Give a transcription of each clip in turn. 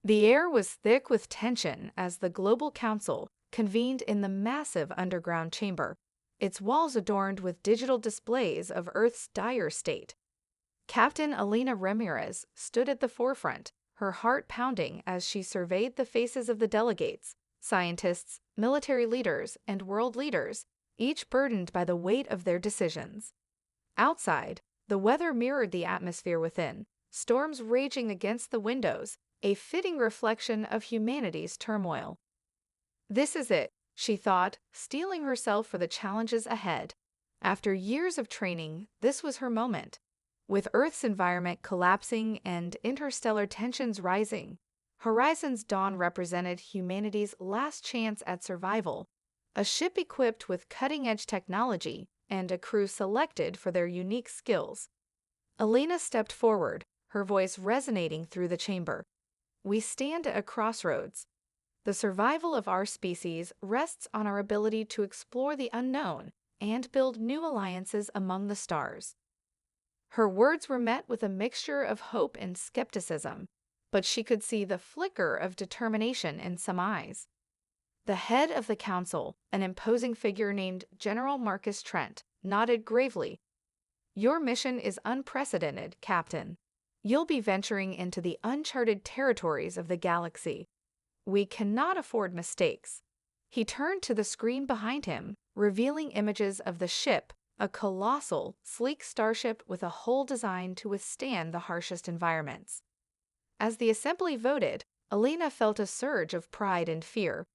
The air was thick with tension as the Global Council convened in the massive underground chamber, its walls adorned with digital displays of Earth's dire state. Captain Alina Ramirez stood at the forefront, her heart pounding as she surveyed the faces of the delegates, scientists, military leaders, and world leaders, each burdened by the weight of their decisions. Outside, the weather mirrored the atmosphere within, storms raging against the windows, a fitting reflection of humanity's turmoil. This is it, she thought, steeling herself for the challenges ahead. After years of training, this was her moment. With Earth's environment collapsing and interstellar tensions rising, Horizon's Dawn represented humanity's last chance at survival. A ship equipped with cutting-edge technology and a crew selected for their unique skills. Alina stepped forward, her voice resonating through the chamber. We stand at a crossroads. The survival of our species rests on our ability to explore the unknown and build new alliances among the stars. Her words were met with a mixture of hope and skepticism, but she could see the flicker of determination in some eyes. The head of the council, an imposing figure named General Marcus Trent, nodded gravely. Your mission is unprecedented, Captain. You'll be venturing into the uncharted territories of the galaxy. We cannot afford mistakes. He turned to the screen behind him, revealing images of the ship, a colossal, sleek starship with a hull designed to withstand the harshest environments. As the assembly voted, Alina felt a surge of pride and fear.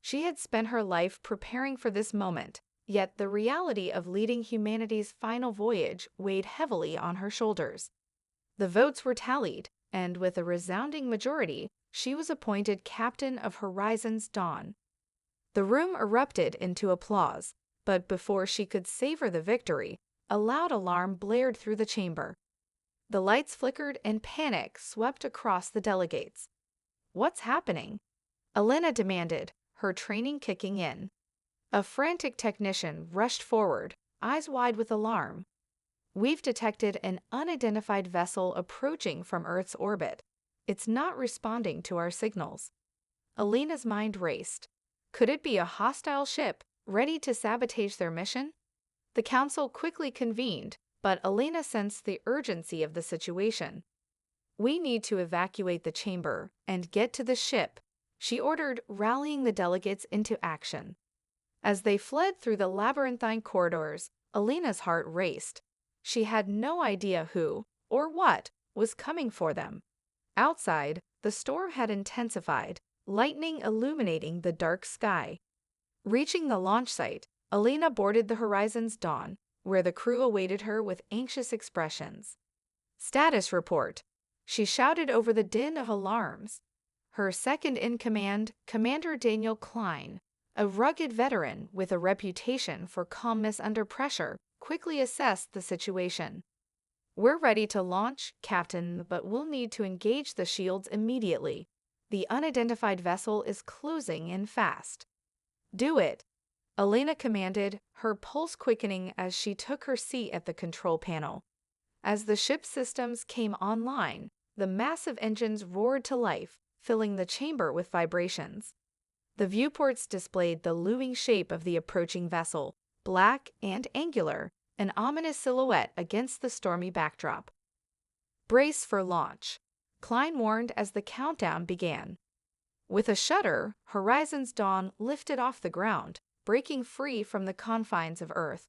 She had spent her life preparing for this moment, yet the reality of leading humanity's final voyage weighed heavily on her shoulders. The votes were tallied, and with a resounding majority, she was appointed captain of Horizon's Dawn. The room erupted into applause, but before she could savor the victory, a loud alarm blared through the chamber. The lights flickered and panic swept across the delegates. What's happening? Alina demanded, her training kicking in. A frantic technician rushed forward, eyes wide with alarm. We've detected an unidentified vessel approaching from Earth's orbit. It's not responding to our signals. Alina's mind raced. Could it be a hostile ship, ready to sabotage their mission? The council quickly convened, but Alina sensed the urgency of the situation. We need to evacuate the chamber and get to the ship, she ordered, rallying the delegates into action. As they fled through the labyrinthine corridors, Alina's heart raced. She had no idea who, or what, was coming for them. Outside, the storm had intensified, lightning illuminating the dark sky. Reaching the launch site, Alina boarded the Horizon's Dawn, where the crew awaited her with anxious expressions. Status report, she shouted over the din of alarms. Her second-in-command, Commander Daniel Klein, a rugged veteran with a reputation for calmness under pressure, quickly assessed the situation. We're ready to launch, Captain, but we'll need to engage the shields immediately. The unidentified vessel is closing in fast. Do it, Alina commanded, her pulse quickening as she took her seat at the control panel. As the ship's systems came online, the massive engines roared to life, filling the chamber with vibrations. The viewports displayed the looming shape of the approaching vessel, black and angular, an ominous silhouette against the stormy backdrop. Brace for launch, Klein warned as the countdown began. With a shudder, Horizon's Dawn lifted off the ground, breaking free from the confines of Earth.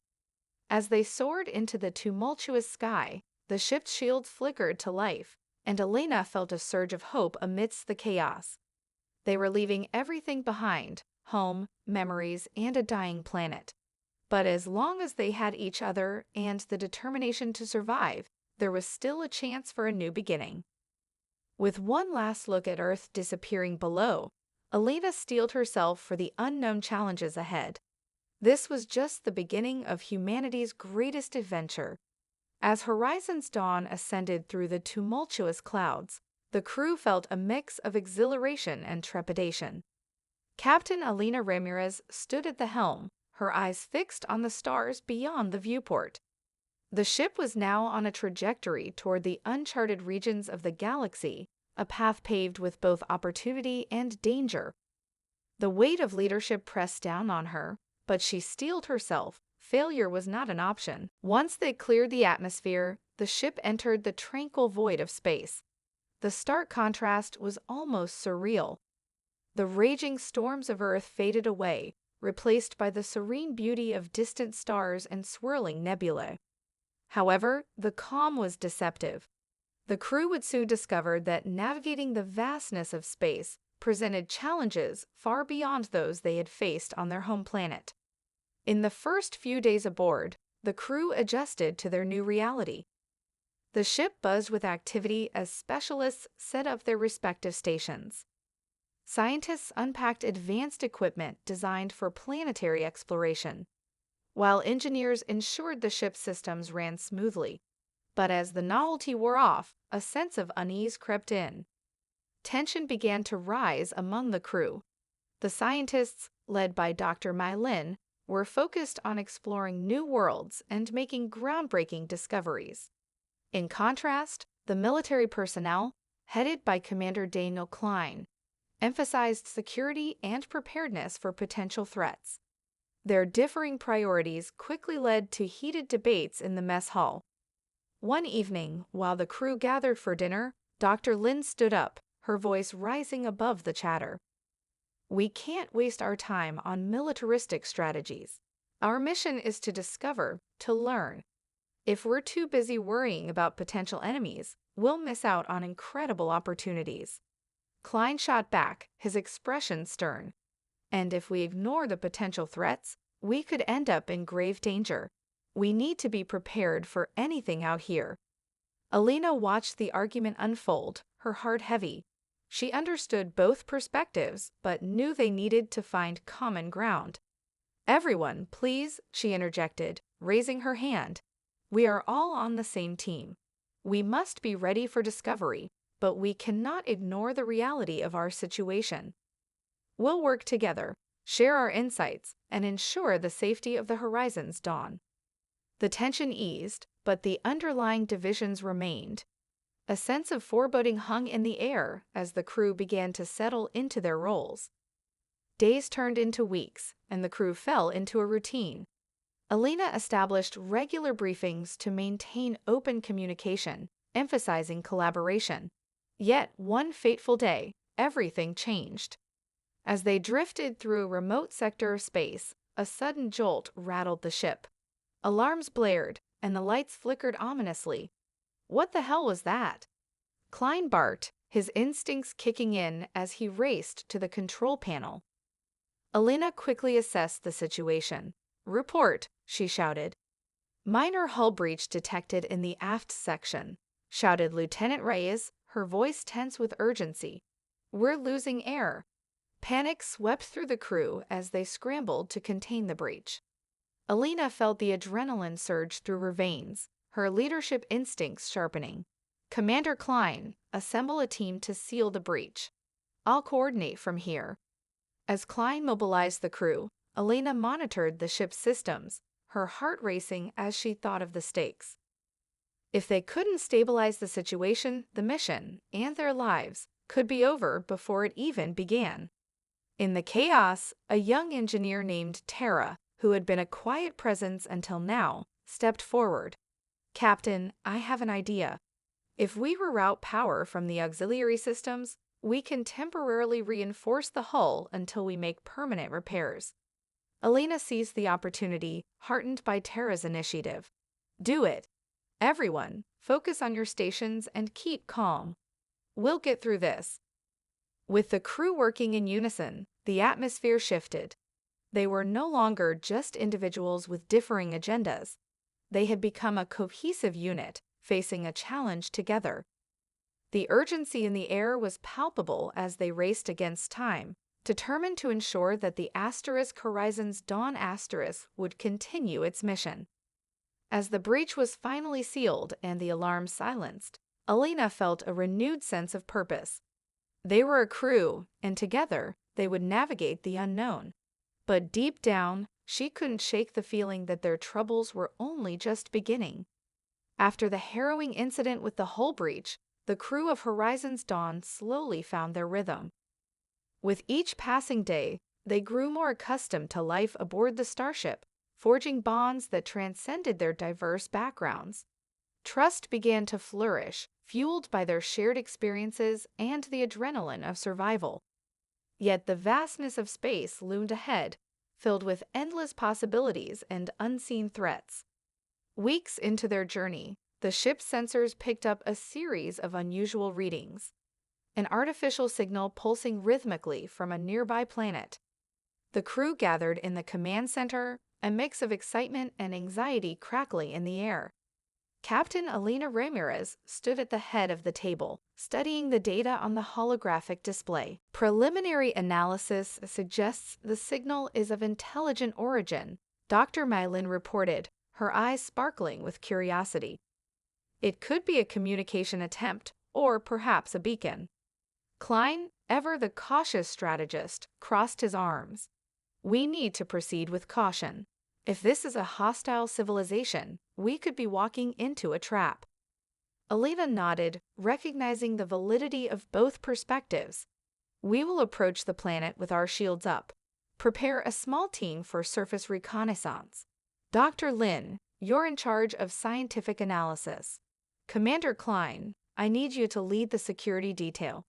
As they soared into the tumultuous sky, the ship's shields flickered to life, and Alina felt a surge of hope amidst the chaos. They were leaving everything behind, home, memories, and a dying planet. But as long as they had each other and the determination to survive, there was still a chance for a new beginning. With one last look at Earth disappearing below, Alina steeled herself for the unknown challenges ahead. This was just the beginning of humanity's greatest adventure. As Horizon's Dawn ascended through the tumultuous clouds, the crew felt a mix of exhilaration and trepidation. Captain Alina Ramirez stood at the helm, her eyes fixed on the stars beyond the viewport. The ship was now on a trajectory toward the uncharted regions of the galaxy, a path paved with both opportunity and danger. The weight of leadership pressed down on her, but she steeled herself. Failure was not an option. Once they cleared the atmosphere, the ship entered the tranquil void of space. The stark contrast was almost surreal. The raging storms of Earth faded away, replaced by the serene beauty of distant stars and swirling nebulae. However, the calm was deceptive. The crew would soon discover that navigating the vastness of space presented challenges far beyond those they had faced on their home planet. In the first few days aboard, the crew adjusted to their new reality. The ship buzzed with activity as specialists set up their respective stations. Scientists unpacked advanced equipment designed for planetary exploration, while engineers ensured the ship's systems ran smoothly. But as the novelty wore off, a sense of unease crept in. Tension began to rise among the crew. The scientists, led by Dr. Mai Lin, were focused on exploring new worlds and making groundbreaking discoveries. In contrast, the military personnel, headed by Commander Daniel Klein, emphasized security and preparedness for potential threats. Their differing priorities quickly led to heated debates in the mess hall. One evening, while the crew gathered for dinner, Dr. Lin stood up, her voice rising above the chatter. "We can't waste our time on militaristic strategies. Our mission is to discover, to learn. If we're too busy worrying about potential enemies, we'll miss out on incredible opportunities." Klein shot back, his expression stern. "And if we ignore the potential threats, we could end up in grave danger. We need to be prepared for anything out here." Alina watched the argument unfold, her heart heavy. She understood both perspectives, but knew they needed to find common ground. "Everyone, please," she interjected, raising her hand. "We are all on the same team. We must be ready for discovery, but we cannot ignore the reality of our situation. We'll work together, share our insights, and ensure the safety of the Horizon's dawn." The tension eased, but the underlying divisions remained. A sense of foreboding hung in the air as the crew began to settle into their roles. Days turned into weeks, and the crew fell into a routine. Alina established regular briefings to maintain open communication, emphasizing collaboration. Yet, one fateful day, everything changed. As they drifted through a remote sector of space, a sudden jolt rattled the ship. Alarms blared, and the lights flickered ominously. What the hell was that? Klein barked, his instincts kicking in as he raced to the control panel. Alina quickly assessed the situation. "Report," she shouted. "Minor hull breach detected in the aft section," shouted Lieutenant Reyes, her voice tense with urgency. "We're losing air." Panic swept through the crew as they scrambled to contain the breach. Alina felt the adrenaline surge through her veins, her leadership instincts sharpening. "Commander Klein, assemble a team to seal the breach. I'll coordinate from here." As Klein mobilized the crew, Alina monitored the ship's systems, her heart racing as she thought of the stakes. If they couldn't stabilize the situation, the mission, and their lives, could be over before it even began. In the chaos, a young engineer named Tara, who had been a quiet presence until now, stepped forward. "Captain, I have an idea. If we reroute power from the auxiliary systems, we can temporarily reinforce the hull until we make permanent repairs." Alina seized the opportunity, heartened by Tara's initiative. "Do it. Everyone, focus on your stations and keep calm. We'll get through this." With the crew working in unison, the atmosphere shifted. They were no longer just individuals with differing agendas. They had become a cohesive unit, facing a challenge together. The urgency in the air was palpable as they raced against time, determined to ensure that the Horizon's Dawn would continue its mission. As the breach was finally sealed and the alarm silenced, Alina felt a renewed sense of purpose. They were a crew, and together they would navigate the unknown. But deep down, she couldn't shake the feeling that their troubles were only just beginning. After the harrowing incident with the hull breach, the crew of Horizon's Dawn slowly found their rhythm. With each passing day, they grew more accustomed to life aboard the Starship, forging bonds that transcended their diverse backgrounds. Trust began to flourish, fueled by their shared experiences and the adrenaline of survival. Yet the vastness of space loomed ahead, filled with endless possibilities and unseen threats. Weeks into their journey, the ship's sensors picked up a series of unusual readings. An artificial signal pulsing rhythmically from a nearby planet. The crew gathered in the command center, a mix of excitement and anxiety crackling in the air. Captain Alina Ramirez stood at the head of the table, studying the data on the holographic display. Preliminary analysis suggests the signal is of intelligent origin, Dr. Mylin reported, her eyes sparkling with curiosity. It could be a communication attempt, or perhaps a beacon. Klein, ever the cautious strategist, crossed his arms. We need to proceed with caution. If this is a hostile civilization, we could be walking into a trap. Alina nodded, recognizing the validity of both perspectives. We will approach the planet with our shields up. Prepare a small team for surface reconnaissance. Dr. Lin, you're in charge of scientific analysis. Commander Klein, I need you to lead the security detail.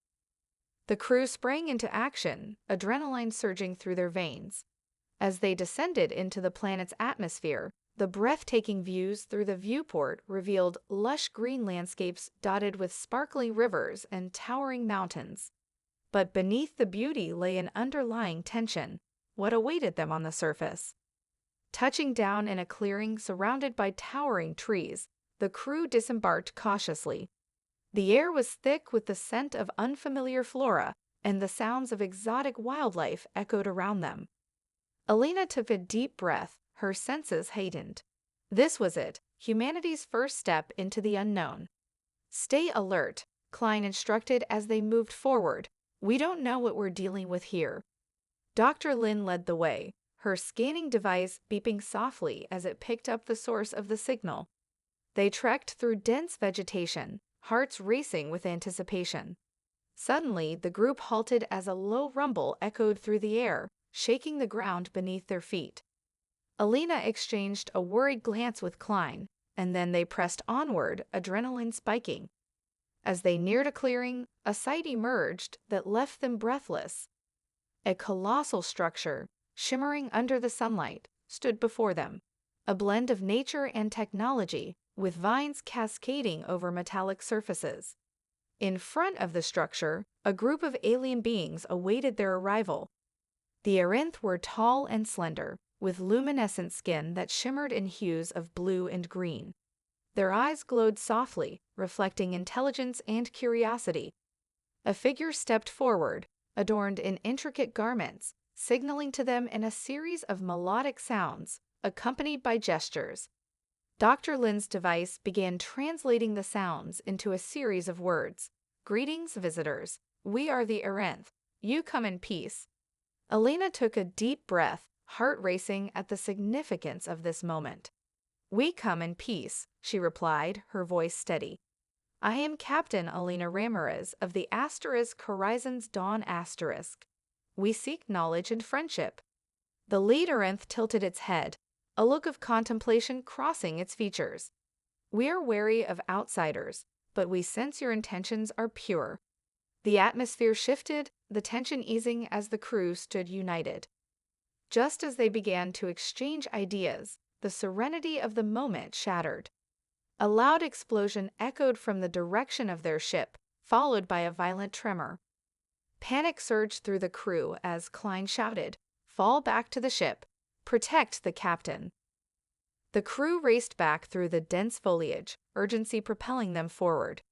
The crew sprang into action, adrenaline surging through their veins. As they descended into the planet's atmosphere, the breathtaking views through the viewport revealed lush green landscapes dotted with sparkling rivers and towering mountains. But beneath the beauty lay an underlying tension. What awaited them on the surface? Touching down in a clearing surrounded by towering trees, the crew disembarked cautiously. The air was thick with the scent of unfamiliar flora, and the sounds of exotic wildlife echoed around them. Alina took a deep breath, her senses heightened. This was it, humanity's first step into the unknown. Stay alert, Klein instructed as they moved forward. We don't know what we're dealing with here. Dr. Lin led the way, her scanning device beeping softly as it picked up the source of the signal. They trekked through dense vegetation, hearts racing with anticipation. Suddenly, the group halted as a low rumble echoed through the air, shaking the ground beneath their feet. Alina exchanged a worried glance with Klein, and then they pressed onward, adrenaline spiking. As they neared a clearing, a sight emerged that left them breathless. A colossal structure, shimmering under the sunlight, stood before them, a blend of nature and technology, with vines cascading over metallic surfaces. In front of the structure, a group of alien beings awaited their arrival. The Arinth were tall and slender, with luminescent skin that shimmered in hues of blue and green. Their eyes glowed softly, reflecting intelligence and curiosity. A figure stepped forward, adorned in intricate garments, signaling to them in a series of melodic sounds, accompanied by gestures. Dr. Lin's device began translating the sounds into a series of words. Greetings, visitors. We are the Arinth. You come in peace. Alina took a deep breath, heart racing at the significance of this moment. We come in peace, she replied, her voice steady. I am Captain Alina Ramirez of the Horizon's Dawn Asterisk. We seek knowledge and friendship. The lead Arinth tilted its head, a look of contemplation crossing its features. We are wary of outsiders, but we sense your intentions are pure. The atmosphere shifted, the tension easing as the crew stood united. Just as they began to exchange ideas, the serenity of the moment shattered. A loud explosion echoed from the direction of their ship, followed by a violent tremor. Panic surged through the crew as Klein shouted, "Fall back to the ship. Protect the captain." The crew raced back through the dense foliage, urgency propelling them forward.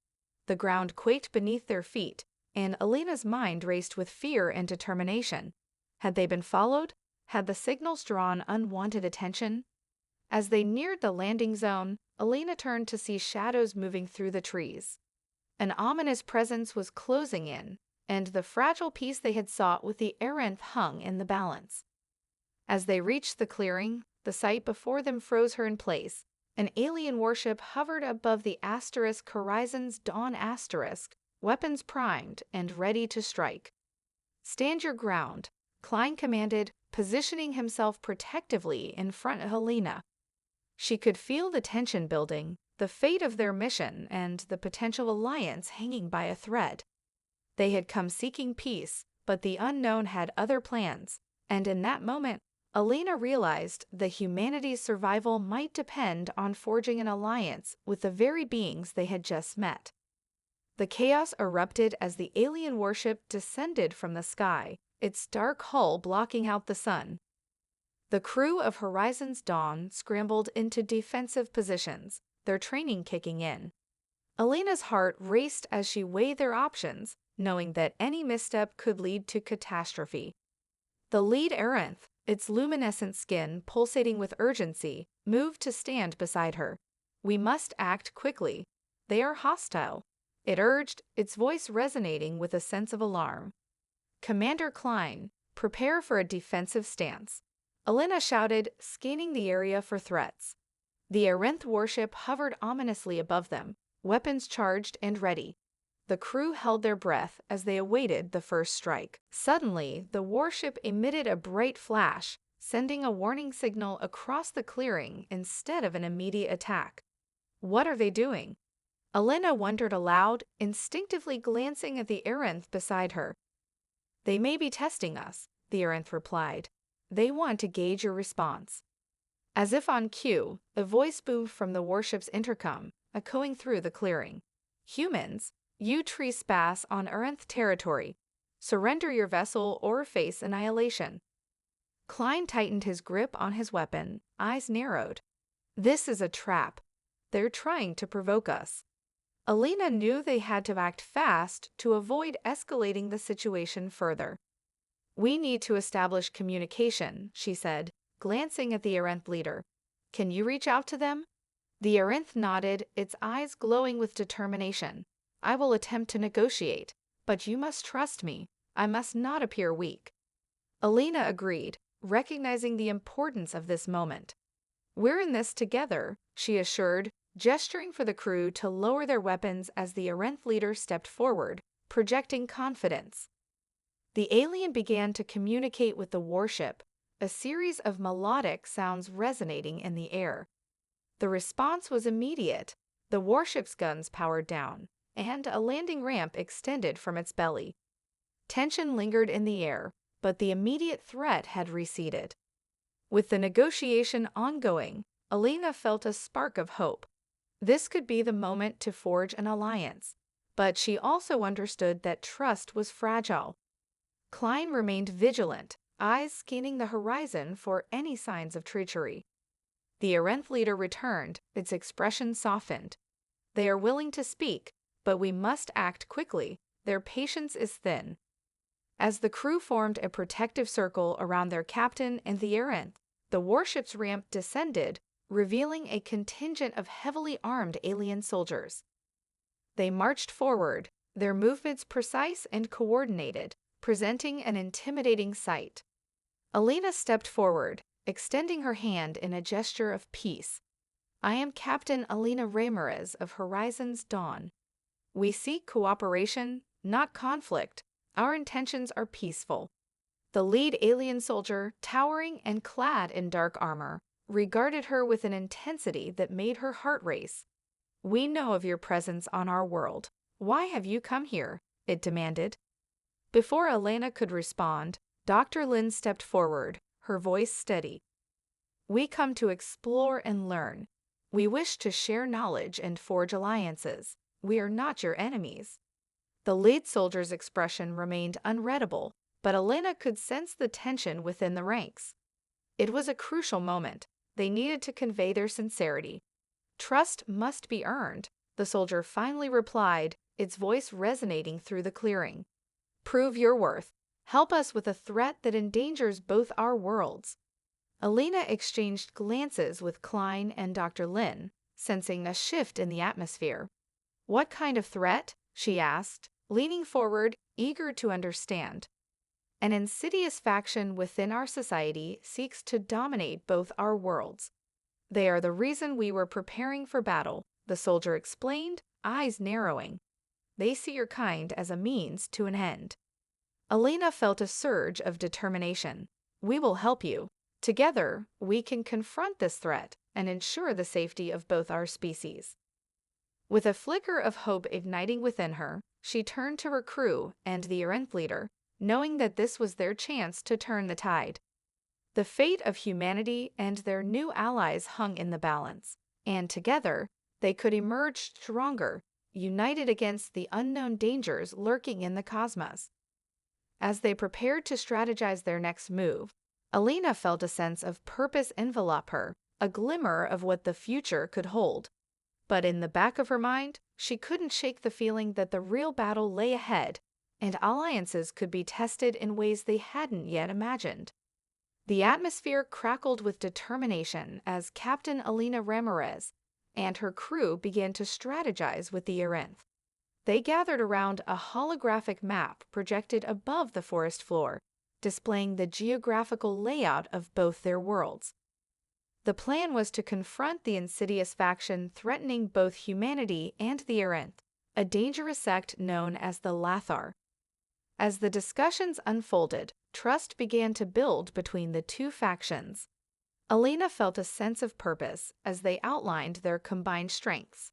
The ground quaked beneath their feet, and Alina's mind raced with fear and determination. Had they been followed? Had the signals drawn unwanted attention? As they neared the landing zone, Alina turned to see shadows moving through the trees. An ominous presence was closing in, and the fragile peace they had sought with the Arinth hung in the balance. As they reached the clearing, the sight before them froze her in place, An alien warship hovered above the Horizon's Dawn, weapons primed and ready to strike. "Stand your ground," Klein commanded, positioning himself protectively in front of Helena. She could feel the tension building, the fate of their mission, and the potential alliance hanging by a thread. They had come seeking peace, but the unknown had other plans, and in that moment, Helena realized that humanity's survival might depend on forging an alliance with the very beings they had just met. The chaos erupted as the alien warship descended from the sky, its dark hull blocking out the sun. The crew of Horizon's Dawn scrambled into defensive positions, their training kicking in. Elena's heart raced as she weighed their options, knowing that any misstep could lead to catastrophe. The lead Aranth, its luminescent skin pulsating with urgency, moved to stand beside her. "We must act quickly. They are hostile," it urged, its voice resonating with a sense of alarm. "Commander Klein, prepare for a defensive stance," Elena shouted, scanning the area for threats. The Aranth warship hovered ominously above them, weapons charged and ready. The crew held their breath as they awaited the first strike. Suddenly, the warship emitted a bright flash, sending a warning signal across the clearing instead of an immediate attack. "What are they doing?" Elena wondered aloud, instinctively glancing at the Aranth beside her. "They may be testing us," the Aranth replied. "They want to gauge your response." As if on cue, a voice boomed from the warship's intercom, echoing through the clearing. "Humans, you trespass on Aranth territory. Surrender your vessel or face annihilation." Klein tightened his grip on his weapon, eyes narrowed. "This is a trap. They're trying to provoke us." Elena knew they had to act fast to avoid escalating the situation further. "We need to establish communication," she said, glancing at the Aranth leader. "Can you reach out to them?" The Aranth nodded, its eyes glowing with determination. "I will attempt to negotiate, but you must trust me. I must not appear weak." Elena agreed, recognizing the importance of this moment. "We're in this together," she assured, gesturing for the crew to lower their weapons as the Aranth leader stepped forward, projecting confidence. The alien began to communicate with the warship, a series of melodic sounds resonating in the air. The response was immediate. The warship's guns powered down, and a landing ramp extended from its belly. Tension lingered in the air, but the immediate threat had receded. With the negotiation ongoing, Elena felt a spark of hope. This could be the moment to forge an alliance, but she also understood that trust was fragile. Klein remained vigilant, eyes scanning the horizon for any signs of treachery. The Aranth leader returned, its expression softened. "They are willing to speak, but we must act quickly. Their patience is thin." As the crew formed a protective circle around their captain and the Aranth, the warship's ramp descended, revealing a contingent of heavily armed alien soldiers. They marched forward, their movements precise and coordinated, presenting an intimidating sight. Elena stepped forward, extending her hand in a gesture of peace. "I am Captain Elena Ramirez of Horizon's Dawn. We seek cooperation, not conflict. Our intentions are peaceful." The lead alien soldier, towering and clad in dark armor, regarded her with an intensity that made her heart race. "We know of your presence on our world. Why have you come here?" it demanded. Before Elena could respond, Dr. Lin stepped forward, her voice steady. "We come to explore and learn. We wish to share knowledge and forge alliances. We are not your enemies." The lead soldier's expression remained unreadable, but Elena could sense the tension within the ranks. It was a crucial moment. They needed to convey their sincerity. "Trust must be earned," the soldier finally replied, its voice resonating through the clearing. "Prove your worth. Help us with a threat that endangers both our worlds." Elena exchanged glances with Klein and Dr. Lin, sensing a shift in the atmosphere. "What kind of threat?" she asked, leaning forward, eager to understand. "An insidious faction within our society seeks to dominate both our worlds." They are the reason we were preparing for battle, the soldier explained, eyes narrowing. They see your kind as a means to an end. Alina felt a surge of determination. We will help you. Together, we can confront this threat and ensure the safety of both our species. With a flicker of hope igniting within her, she turned to her crew and the Arenth leader, knowing that this was their chance to turn the tide. The fate of humanity and their new allies hung in the balance, and together, they could emerge stronger, united against the unknown dangers lurking in the cosmos. As they prepared to strategize their next move, Alina felt a sense of purpose envelop her, a glimmer of what the future could hold. But in the back of her mind, she couldn't shake the feeling that the real battle lay ahead, and alliances could be tested in ways they hadn't yet imagined. The atmosphere crackled with determination as Captain Alina Ramirez and her crew began to strategize with the Arenth. They gathered around a holographic map projected above the forest floor, displaying the geographical layout of both their worlds. The plan was to confront the insidious faction threatening both humanity and the Arenth, a dangerous sect known as the Lathar. As the discussions unfolded, trust began to build between the two factions. Alina felt a sense of purpose as they outlined their combined strengths.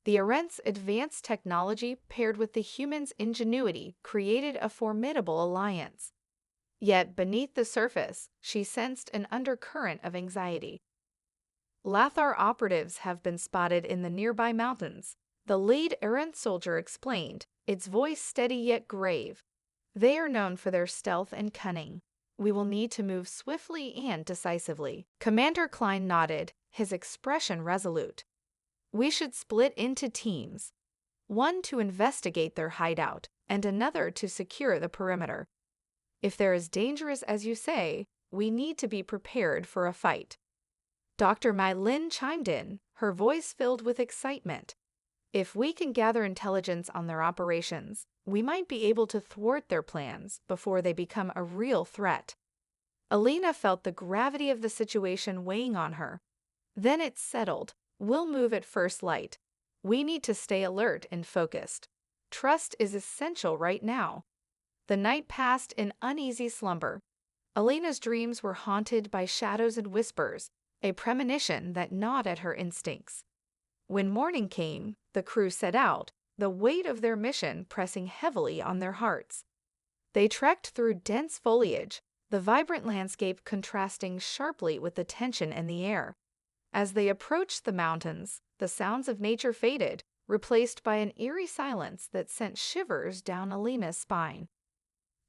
The Arenth's advanced technology paired with the humans' ingenuity created a formidable alliance. Yet beneath the surface, she sensed an undercurrent of anxiety. Lathar operatives have been spotted in the nearby mountains, the lead Arenth soldier explained, its voice steady yet grave. They are known for their stealth and cunning. We will need to move swiftly and decisively. Commander Klein nodded, his expression resolute. We should split into teams, one to investigate their hideout and another to secure the perimeter. If they're as dangerous as you say, we need to be prepared for a fight. Dr. Mai Lin chimed in, her voice filled with excitement. If we can gather intelligence on their operations, we might be able to thwart their plans before they become a real threat. Alina felt the gravity of the situation weighing on her. Then it settled. We'll move at first light. We need to stay alert and focused. Trust is essential right now. The night passed in uneasy slumber. Alina's dreams were haunted by shadows and whispers, a premonition that gnawed at her instincts. When morning came, the crew set out, the weight of their mission pressing heavily on their hearts. They trekked through dense foliage, the vibrant landscape contrasting sharply with the tension in the air. As they approached the mountains, the sounds of nature faded, replaced by an eerie silence that sent shivers down Alina's spine.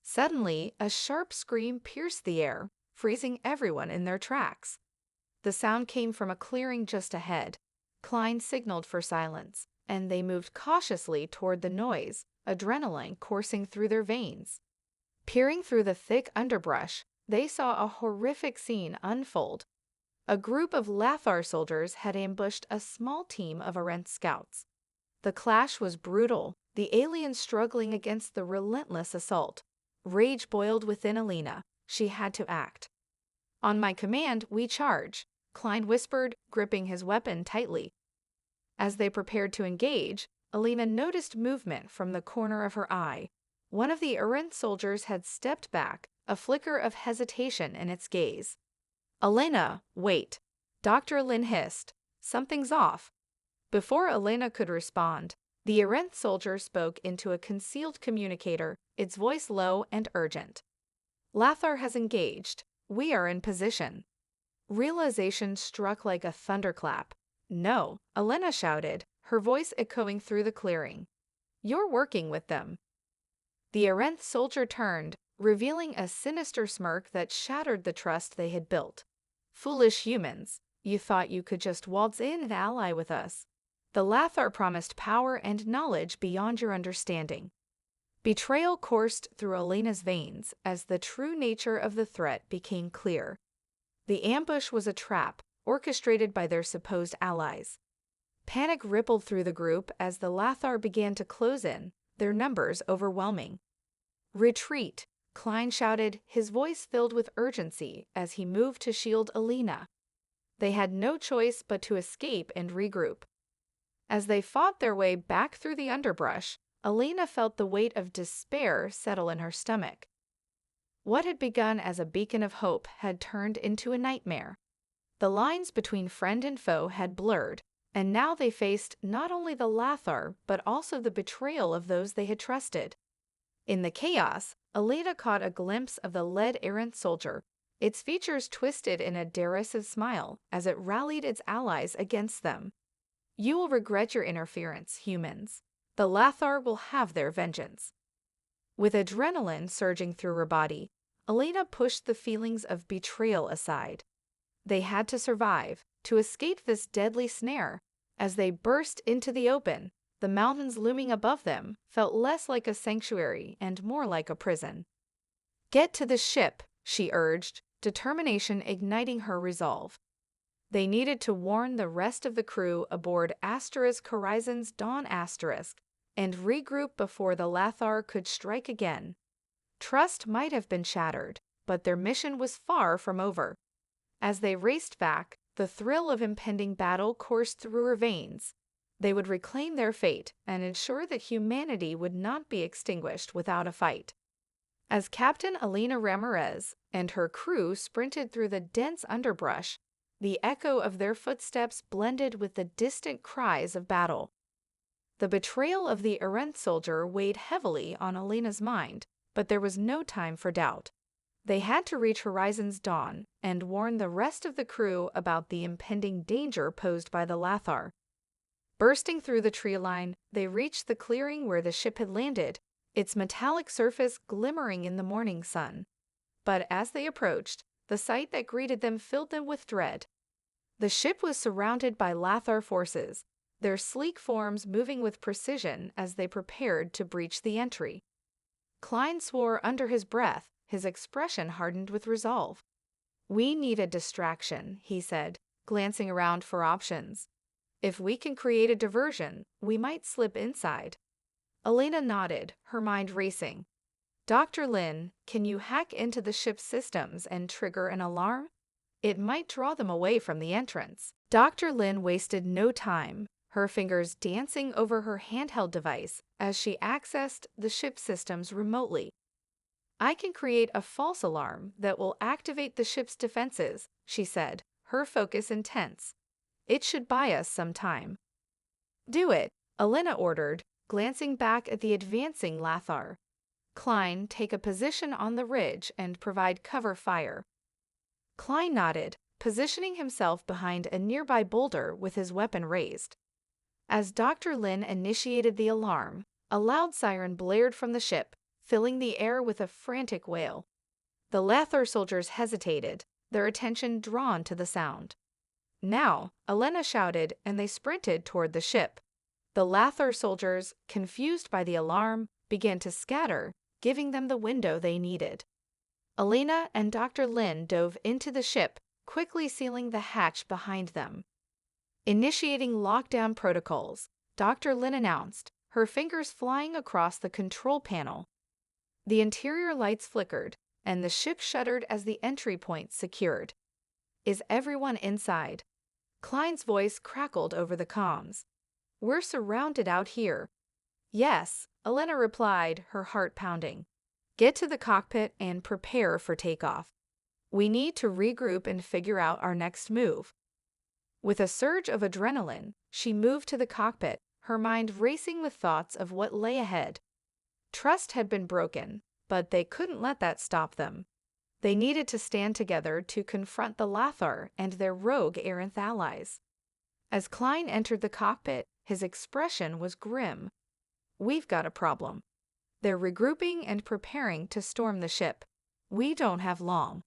Suddenly, a sharp scream pierced the air, freezing everyone in their tracks. The sound came from a clearing just ahead. Klein signaled for silence, and they moved cautiously toward the noise, adrenaline coursing through their veins. Peering through the thick underbrush, they saw a horrific scene unfold. A group of Lathar soldiers had ambushed a small team of Arenth scouts. The clash was brutal, the aliens struggling against the relentless assault. Rage boiled within Alina. She had to act. On my command, we charge, Klein whispered, gripping his weapon tightly. As they prepared to engage, Alina noticed movement from the corner of her eye. One of the Arenth soldiers had stepped back, a flicker of hesitation in its gaze. Alina, wait. Dr. Lin hissed. Something's off. Before Alina could respond, the Arenth soldier spoke into a concealed communicator, its voice low and urgent. Lathar has engaged. We are in position. Realization struck like a thunderclap. No, Alina shouted, her voice echoing through the clearing. You're working with them. The Arenth soldier turned, revealing a sinister smirk that shattered the trust they had built. Foolish humans, you thought you could just waltz in and ally with us. The Lathar promised power and knowledge beyond your understanding. Betrayal coursed through Alina's veins as the true nature of the threat became clear. The ambush was a trap, orchestrated by their supposed allies. Panic rippled through the group as the Lathar began to close in, their numbers overwhelming. Retreat, Klein shouted, his voice filled with urgency as he moved to shield Alina. They had no choice but to escape and regroup. As they fought their way back through the underbrush, Elena felt the weight of despair settle in her stomach. What had begun as a beacon of hope had turned into a nightmare. The lines between friend and foe had blurred, and now they faced not only the Lathar but also the betrayal of those they had trusted. In the chaos, Elena caught a glimpse of the lead-errant soldier, its features twisted in a derisive smile as it rallied its allies against them. "You will regret your interference, humans. The Lathar will have their vengeance." With adrenaline surging through her body, Elena pushed the feelings of betrayal aside. They had to survive, to escape this deadly snare. As they burst into the open, the mountains looming above them felt less like a sanctuary and more like a prison. "Get to the ship," she urged, determination igniting her resolve. They needed to warn the rest of the crew aboard Horizon's Dawn and regroup before the Lathar could strike again. Trust might have been shattered, but their mission was far from over. As they raced back, the thrill of impending battle coursed through her veins. They would reclaim their fate and ensure that humanity would not be extinguished without a fight. As Captain Elena Ramirez and her crew sprinted through the dense underbrush, the echo of their footsteps blended with the distant cries of battle. The betrayal of the errant soldier weighed heavily on Elena's mind, but there was no time for doubt. They had to reach Horizon's Dawn and warn the rest of the crew about the impending danger posed by the Lathar. Bursting through the tree line, they reached the clearing where the ship had landed, its metallic surface glimmering in the morning sun. But as they approached, the sight that greeted them filled them with dread. The ship was surrounded by Lathar forces, their sleek forms moving with precision as they prepared to breach the entry. Klein swore under his breath, his expression hardened with resolve. "We need a distraction," he said, glancing around for options. "If we can create a diversion, we might slip inside." Elena nodded, her mind racing. "Dr. Lin, can you hack into the ship's systems and trigger an alarm? It might draw them away from the entrance." Dr. Lin wasted no time, her fingers dancing over her handheld device as she accessed the ship's systems remotely. "I can create a false alarm that will activate the ship's defenses," she said, her focus intense. "It should buy us some time." "Do it," Elena ordered, glancing back at the advancing Lathar. "Klein, take a position on the ridge and provide cover fire." Klein nodded, positioning himself behind a nearby boulder with his weapon raised. As Dr. Lin initiated the alarm, a loud siren blared from the ship, filling the air with a frantic wail. The Lathar soldiers hesitated, their attention drawn to the sound. "Now," Elena shouted, and they sprinted toward the ship. The Lathar soldiers, confused by the alarm, began to scatter, giving them the window they needed. Elena and Dr. Lin dove into the ship, quickly sealing the hatch behind them. Initiating lockdown protocols, Dr. Lin announced, her fingers flying across the control panel. The interior lights flickered, and the ship shuddered as the entry point secured. "Is everyone inside?" Klein's voice crackled over the comms. "We're surrounded out here." "Yes," Elena replied, her heart pounding. "Get to the cockpit and prepare for takeoff. We need to regroup and figure out our next move." With a surge of adrenaline, she moved to the cockpit, her mind racing with thoughts of what lay ahead. Trust had been broken, but they couldn't let that stop them. They needed to stand together to confront the Lathar and their rogue Aranth allies. As Klein entered the cockpit, his expression was grim. "We've got a problem. They're regrouping and preparing to storm the ship. We don't have long."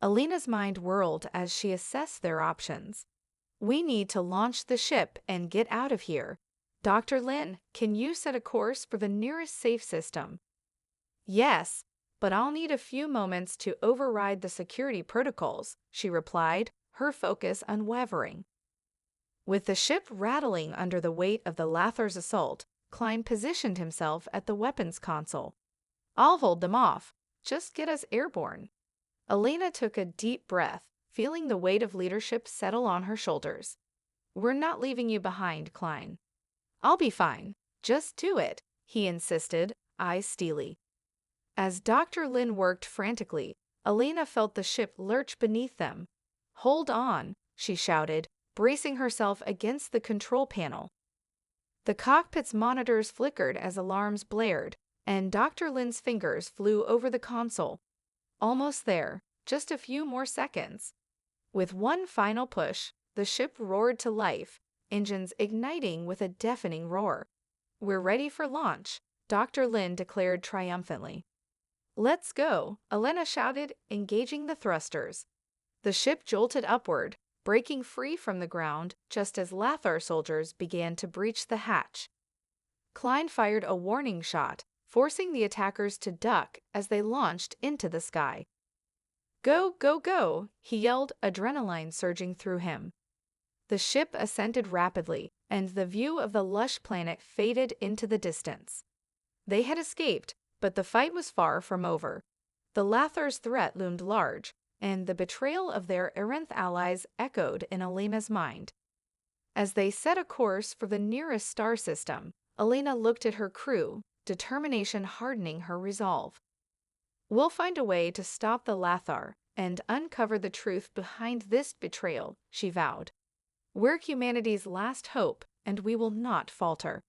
Elena's mind whirled as she assessed their options. "We need to launch the ship and get out of here. Dr. Lin, can you set a course for the nearest safe system?" "Yes, but I'll need a few moments to override the security protocols," she replied, her focus unwavering. With the ship rattling under the weight of the Lathar's assault, Klein positioned himself at the weapons console. "I'll hold them off. Just get us airborne." Elena took a deep breath, feeling the weight of leadership settle on her shoulders. "We're not leaving you behind, Klein." "I'll be fine. Just do it," he insisted, eyes steely. As Dr. Lin worked frantically, Elena felt the ship lurch beneath them. "Hold on," she shouted, bracing herself against the control panel. The cockpit's monitors flickered as alarms blared, and Dr. Lin's fingers flew over the console. Almost there, just a few more seconds. With one final push, the ship roared to life, engines igniting with a deafening roar. "We're ready for launch," Dr. Lin declared triumphantly. "Let's go," Elena shouted, engaging the thrusters. The ship jolted upward, breaking free from the ground just as Lathar soldiers began to breach the hatch. Klein fired a warning shot, forcing the attackers to duck as they launched into the sky. "Go, go, go!" he yelled, adrenaline surging through him. The ship ascended rapidly, and the view of the lush planet faded into the distance. They had escaped, but the fight was far from over. The Lathar's threat loomed large, and the betrayal of their Arinth allies echoed in Elena's mind. As they set a course for the nearest star system, Elena looked at her crew, determination hardening her resolve. "We'll find a way to stop the Lathar and uncover the truth behind this betrayal," she vowed. "We're humanity's last hope, and we will not falter."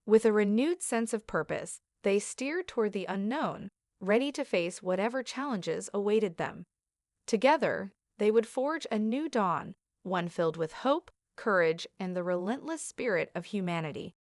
With a renewed sense of purpose, they steered toward the unknown, ready to face whatever challenges awaited them. Together, they would forge a new dawn, one filled with hope, courage, and the relentless spirit of humanity.